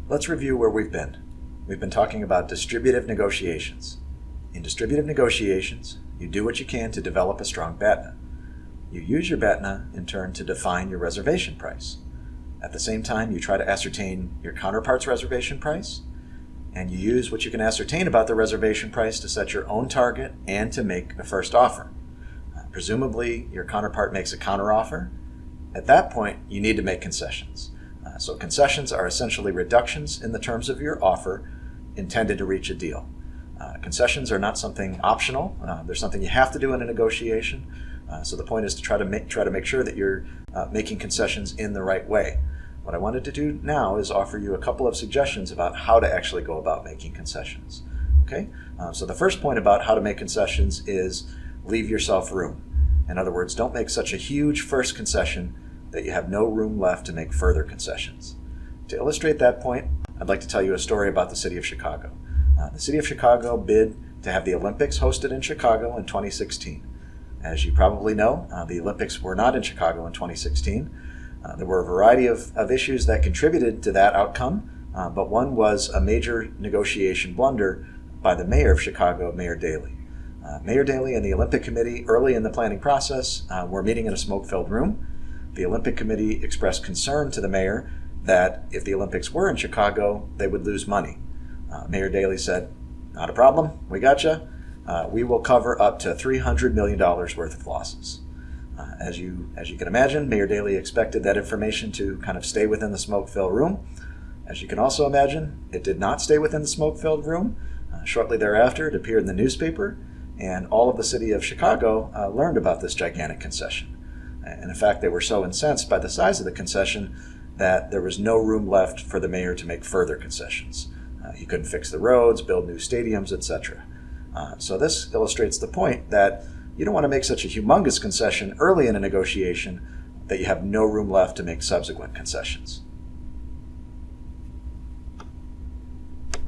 Let's review where we've been. We've been talking about distributive negotiations. In distributive negotiations, you do what you can to develop a strong BATNA. You use your BATNA in turn to define your reservation price. At the same time, you try to ascertain your counterpart's reservation price, and you use what you can ascertain about the reservation price to set your own target and to make a first offer. Presumably, your counterpart makes a counteroffer. At that point, you need to make concessions. So concessions are essentially reductions in the terms of your offer intended to reach a deal. Concessions are not something optional. They're something you have to do in a negotiation. So the point is to try to make sure that you're making concessions in the right way. What I wanted to do now is offer you a couple of suggestions about how to actually go about making concessions. Okay? So the first point about how to make concessions is leave yourself room. In other words, don't make such a huge first concession that you have no room left to make further concessions. To illustrate that point, I'd like to tell you a story about the city of Chicago. The city of Chicago bid to have the Olympics hosted in Chicago in 2016. As you probably know, the Olympics were not in Chicago in 2016. There were a variety of issues that contributed to that outcome, but one was a major negotiation blunder by the mayor of Chicago, Mayor Daley. Mayor Daley and the Olympic Committee, early in the planning process, were meeting in a smoke-filled room. The Olympic Committee expressed concern to the mayor that if the Olympics were in Chicago, they would lose money. Mayor Daley said, "Not a problem, we gotcha. We will cover up to $300 million worth of losses." As you can imagine, Mayor Daley expected that information to kind of stay within the smoke-filled room. As you can also imagine, it did not stay within the smoke-filled room. Shortly thereafter, it appeared in the newspaper, and all of the city of Chicago learned about this gigantic concession. And in fact, they were so incensed by the size of the concession that there was no room left for the mayor to make further concessions. He couldn't fix the roads, build new stadiums, etc. So this illustrates the point that you don't want to make such a humongous concession early in a negotiation that you have no room left to make subsequent concessions.